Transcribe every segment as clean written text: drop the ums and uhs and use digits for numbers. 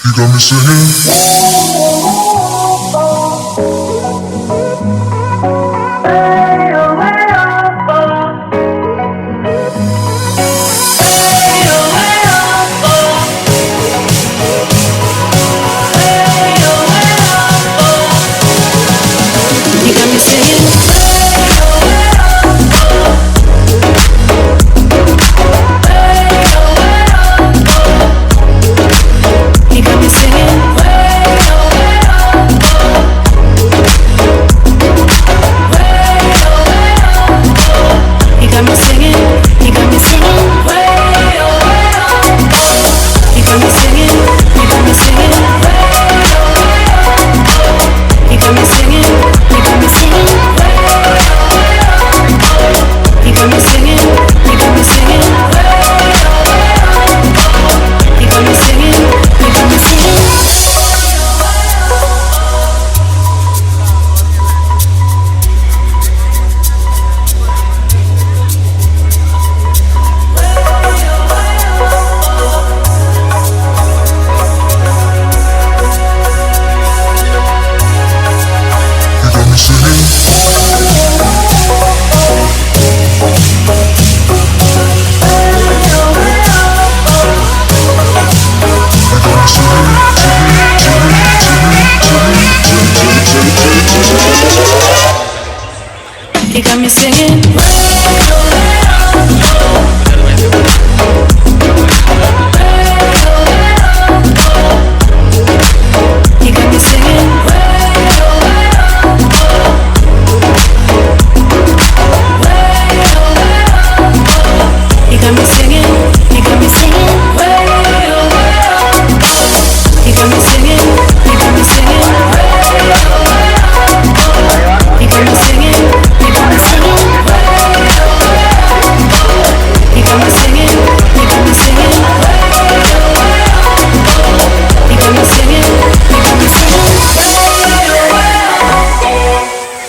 You got me singing. You got me singing. You got me singing. You got me singing. You got me singing. You got me singing. You got me singing. You got me singing. You got me singing. You got me singing. You got me singing. You got me singing. You got me singing. You got me singing. You got me You got me singing. You got me singing. You got me singing. You got me singing. You got me singing. You got me singing. You got me singing. You got me singing. You got me singing. You got me singing. You got me singing. You got me singing.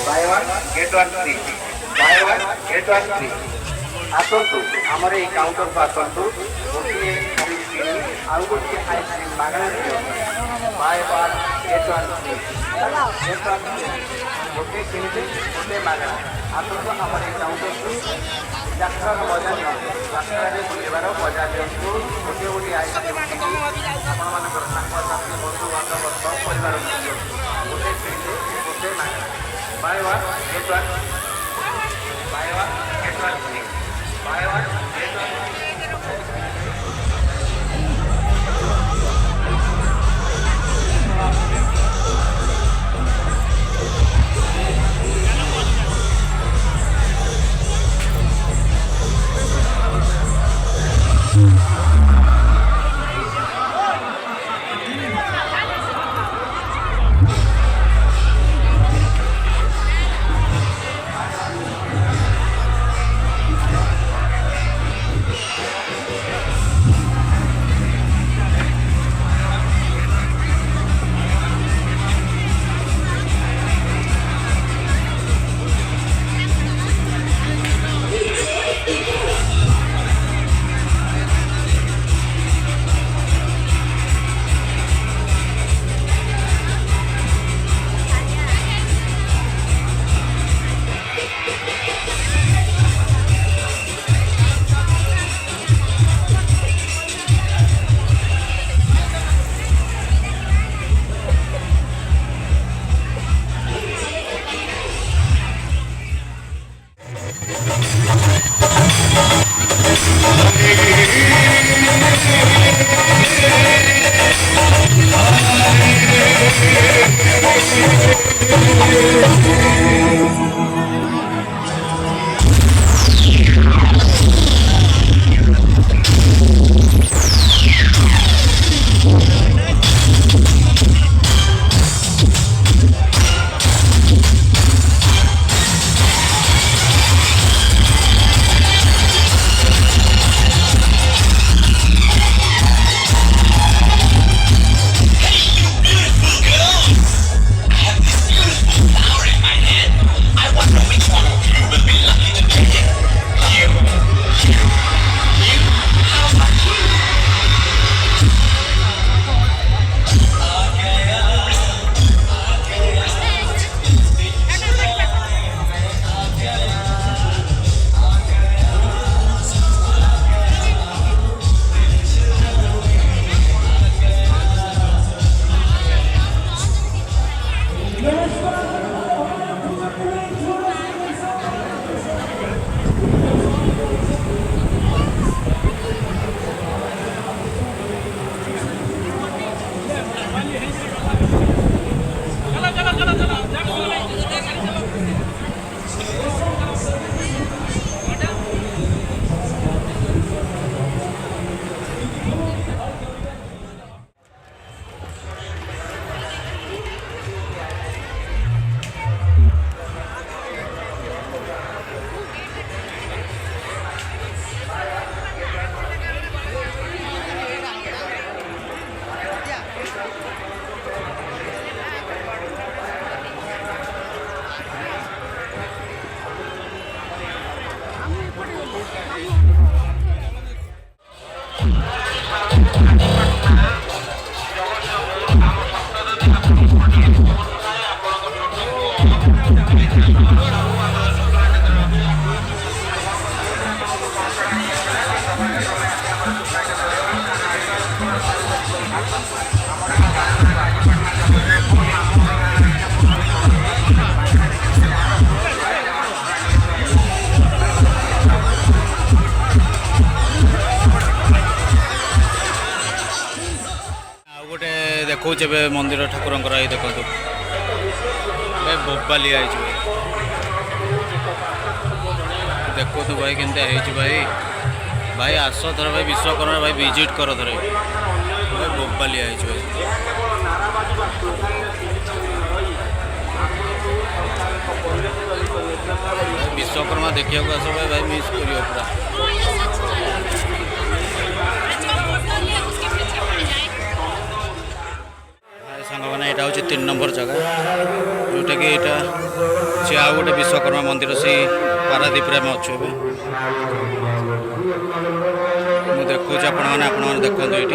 Buy one, get one free. Buy one, get one free. ଆସନ୍ତୁ ଆମର ଏଇ କାଉଣ୍ଟରକୁ ଆସନ୍ତୁ ଗୋଟିଏ fridge କିଣି ଆଉ ଗୋଟିଏ ice cream ମାଗଣା ଦିଅନ୍ତୁ buy one get one free get one free ଗୋଟିଏ କିଣିବେ ଗୋଟିଏ ମାଗଣା ଆସନ୍ତୁ ଆମର ଏଇ କାଉଣ୍ଟରକୁ ଯାତ୍ରାର ମଜା ନିଅନ୍ତୁ ଯାତ୍ରାରେ ବୁଲିବାର ମଜା ନିଅନ୍ତୁ ଗୋଟିଏ ଗୋଟିଏ ଆଇସ୍କ୍ରିମ୍ କିଣି ଆପଣମାନଙ୍କର ସାଙ୍ଗସାଥି ବନ୍ଧୁବାନ୍ଧବ ସହ ପରିବାର ଦିଅନ୍ତୁ ଗୋଟିଏ କିଣିବେ ଗୋଟିଏ ମାଗଣା buy one get one buy one get one free Buy one, get one. गोटे देखा मंदिर ठाकुर देखो बोबाली आई देखो तो भाई केमती भाई भाई आस थर भाई विश्वकर्मा भाई विजिट कर थर भाई बोबाली आई भाई विश्वकर्मा देखा आस भाई भाई मिस कर पूरा सांग मैंने यहाँ हूँ 3 नंबर जगह जोटा कि यहाँ सी आउ गोटे विश्वकर्मा मंदिर से पारादीप में अच्छे मुझे देखा आपण देखते ये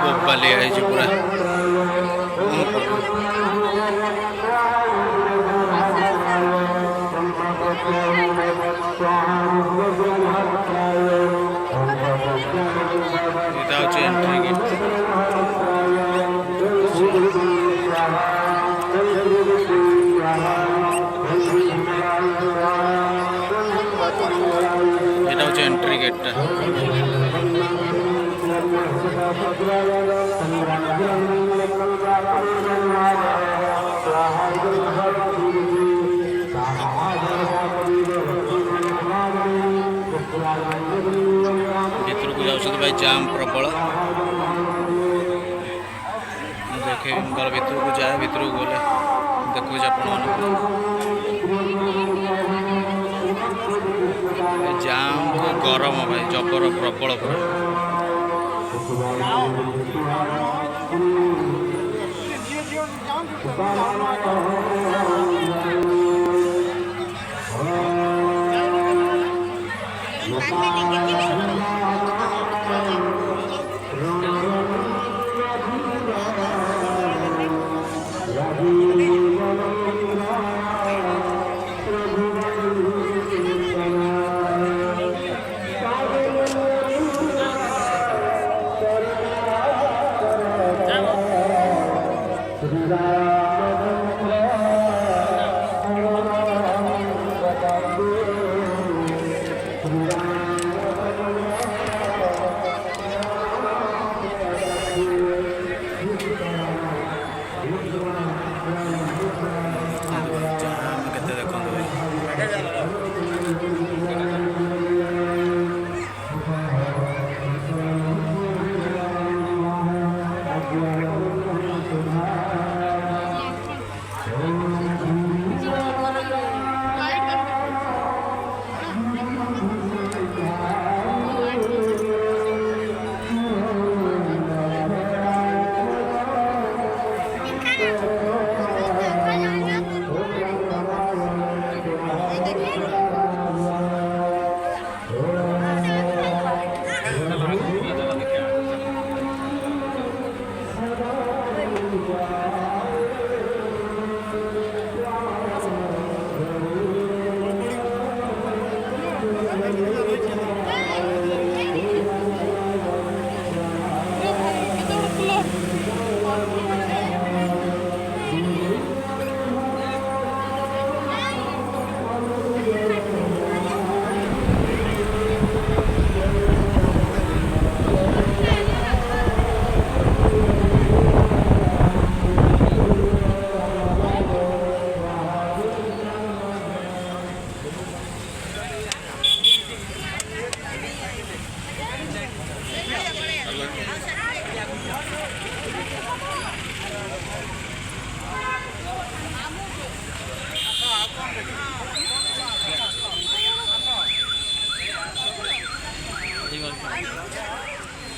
बोबाली आई पूरा एंट्री गेट এটা হচ্ছে এন্ট্রি গেটটা ভিতরକୁ ଯାଉଛନ୍ତି ଭାଇ ଜାମ୍ ପ୍ରବଳ ଦେଖେ ଗଲ ଭିତରକୁ ଯାଏ ଭିତରକୁ ଗଲେ ଦେଖୁଛି ଆପଣମାନଙ୍କୁ ଜାମ୍ ଗରମ ଭାଇ ଜବର ପ୍ରବଳ ପୁରା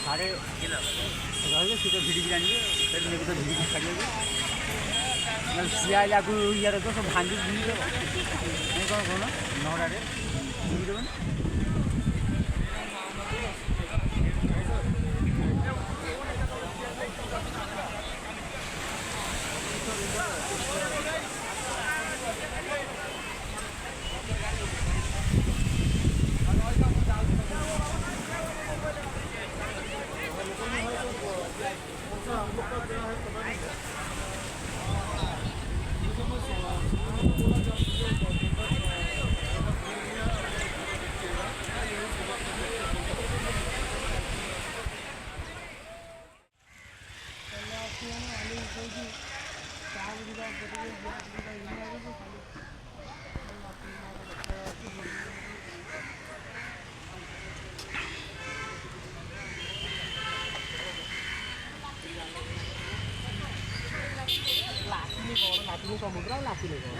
साढ़े रही सीट भिड़ी आनिए फिर तो भिड़ी छाड़िए ସିଏ ଆଇଲେ ଆକୁ ଇଆଡ଼େ ତ ସବୁ ଭାଙ୍ଗି ଭୁଙ୍ଗି ଦେବ ନାଇଁ କ'ଣ କହୁନ ନଅଟାରେ ଭୁଙ୍ଗି ଦେବନି। ଲାଟିନି ସମୁଦ୍ର ଆଉ ଲାଟିନି କ'ଣ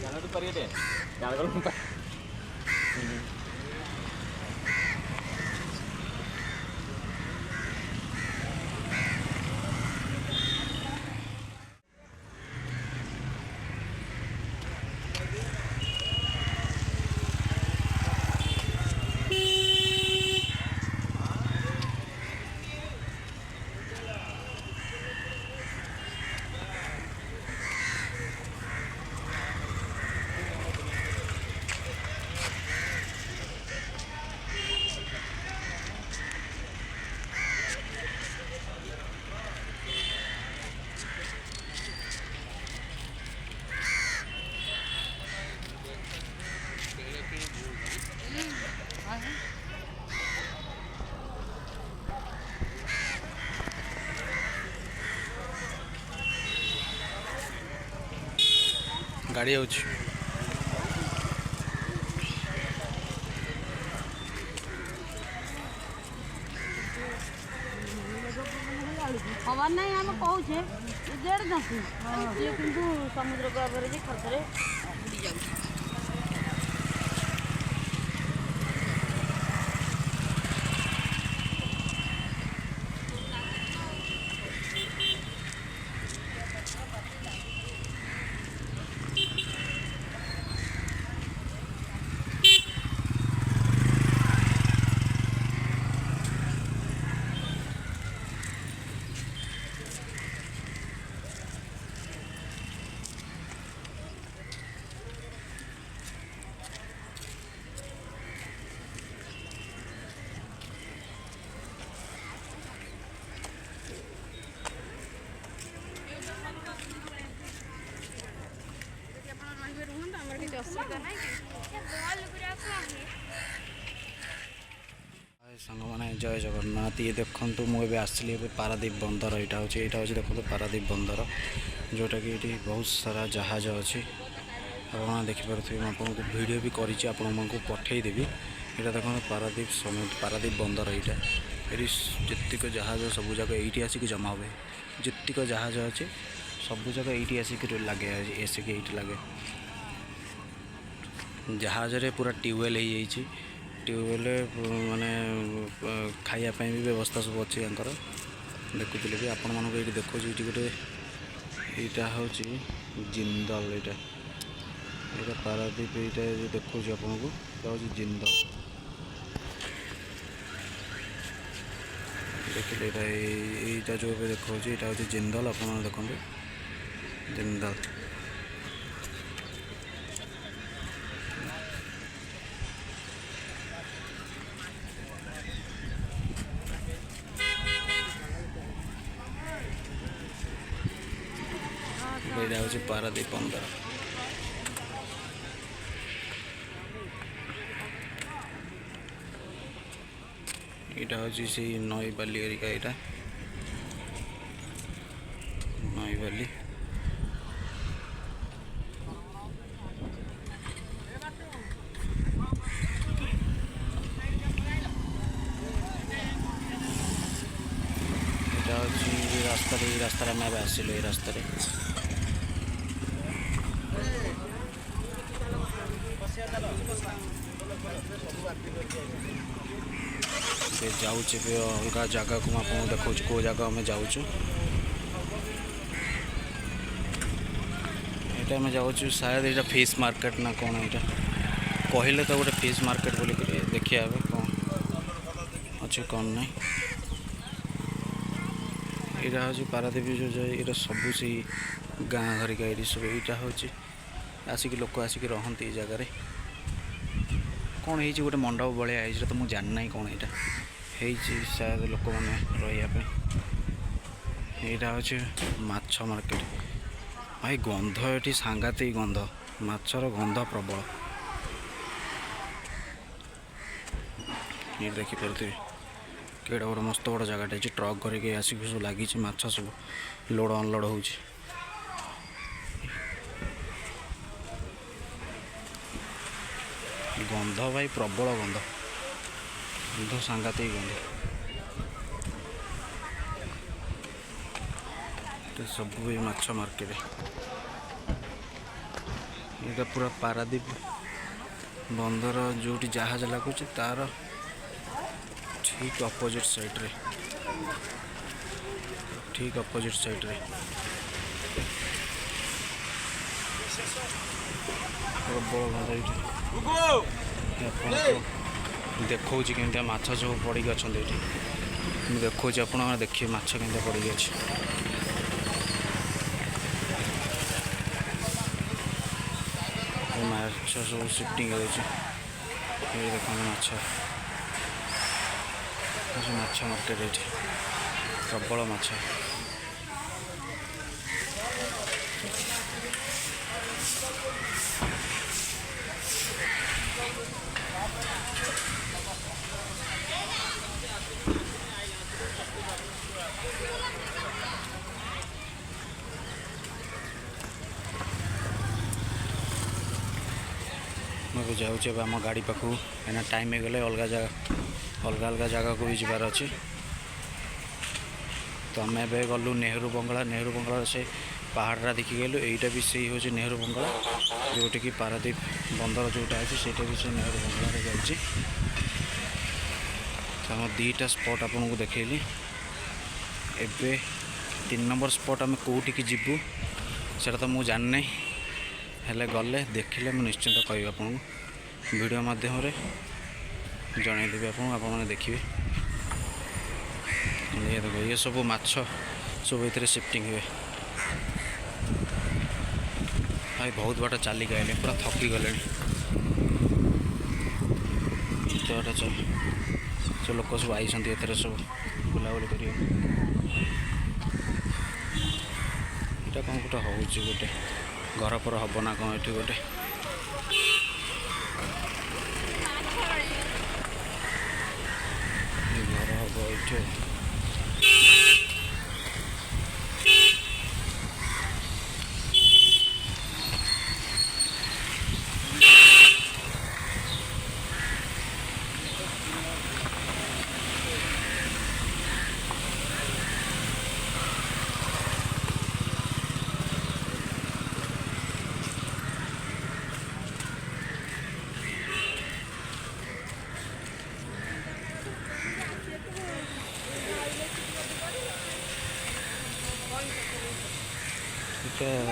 Jangan lupa dia deh. Jangan lupa. गाड़ी आउछ खबर नहीं आम कहे डेढ़ दस सी कि समुद्र गभीर खर्चरे बुड़ी जाऊँ सांग मैंने जय जगन्नाथ ये देखु मुझे आसली पारादीप बंदर यहाँ हूँ देखो पारादीप बंदर जोटा कि ये बहुत सारा जहाज अच्छी आप देखिपे मुझे वीडियो भी कर पठेदेवी यहाँ देखो पारादीप समुद्र पारादीप बंदर यहाँ ये जितक जहाज सब जगह ये आसिक जमा हुए जितक जहाज अच्छे सब जगह ये आसिक लगे एसिक ये लगे जहाज रे पूरा ट्यूबवेल हो ट्यूबवेल माने खायापी भी व्यवस्था सब अच्छी यहाँ देखुले भी आपण मानक ये देखो ये गोटे यहाँ हूँ जिंदल यहाँ पारादीप ये देखो आपन को हूँ जिंदल देखिए यहाँ जो देखो यहाँ हूँ जिंदल आप देखो जिंदल यहाँ हूँ पारादीप बंदर यहाँ हूँ से नई बाली एरिका यहाँ नई बाली रास्ता आम आसिलु ये रास्ता जाऊँ अलग जगह को आपको देखा कौ जगह आम जाऊँ ये आम जाऊँ शायद यहाँ फिश मार्केट ना कौन यहाँ कहले तो गोटे फिश मार्केट बोल देखिए कौन अच्छे कौन ना यहाँ हूँ पारादीप जो ये सब से गाँ घरिका ये सब यहाँ हूँ आसिक लोक आसिक रहती जगार कौन है गोटे मंडप भाया है तो मुझे जाना कौन यहाँ है शायद लोक मैंने रही यहाँ हूँ माछ मार्केट भाई गंध ये सांगातिक गंध माछर गंध प्रबल ये देखिपे केड़ा गोटे मस्त बड़ा जगह ट्रक करके आसिक सब लगी माछ सब लोड अनलोड हो गंध भाई प्रबल गंध गंध सांगातिक गंध सब माछ मार्केट यहाँ पूरा पारादीप बंदर जो जहाज लगुच तार ठीक अपोजिट साइड रे देखा केमती माछ सब पड़ी अच्छा देखा आप देखिए माछ केमती पड़ी अच्छे माछ सब सिफ्टिंग हो देखो माछ मार्केट ये प्रबल माछ मुझे जाऊँ आम गाड़ी पाखु कहीं टाइम हो गले अलग जगह को भी जबार अच्छे तो आम ए गलु नेहरू बंगला से पहाड़ा देखी गलु यहीटा भी सही हूँ नेहरू बंगला जोटि कि पारादीप बंदर जोटा अच्छे से भी से नेहरू बंगला जाऊँगी तो आम दीटा स्पॉट आपन को देखली एबे 3 नंबर स्पॉट आम कौटी की जीवु से तो मुझे जानना हेले गले देखिले मुझे निश्चिंत कह आपको वीडियो माध्यम जनईदेवी आपने देखिए ये देखो ये सब माछ सब ये शिफ्टिंग हुए भाई बहुत बाट चली गए पूरा थकी गले सब लोक सब आई सब बुलाबुली कर कौन गोटे हूँ गोटे घर पर हम ना कौन ये गोटे घर हम ये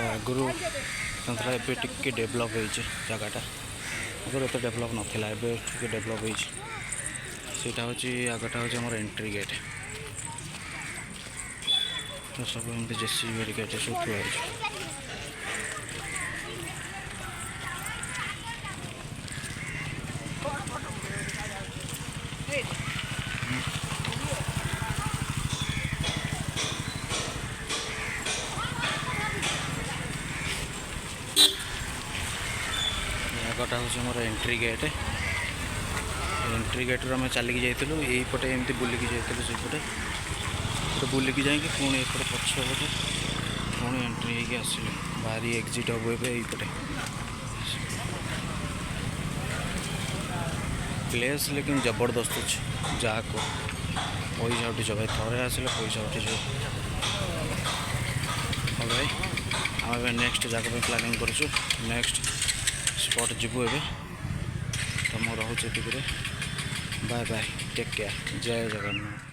आगुरी एवं टी डेभलप हो जगटा आगुरी एत डेभलप नाला टे डेभलप होटा हूँ आगटा हूँ आम एंट्री गेट तो सब एमती जेसीबी गेट सब थुआ आगटा हूँ मोर एंट्री गेट रू आम चलिकी जाइलु यहीपटे एमती बुलिकी जाइलु सेपटे तो बुलिकी जाइए पुणी एपटे पछपटे पुणी एंट्री होगी आसिलु बाहरी एग्जिट हम एपटे प्लेस लेकिन जबरदस्त अच्छे जहाँ को पैसा उठी भाई थे आसिले पैसा उठी हाँ भाई आम नेक्स्ट जगह प्लानिंग करुँ नेक्स्ट स्पॉट जीवु एबे रोचे बाय बाय टेक केयर जय जगन्नाथ।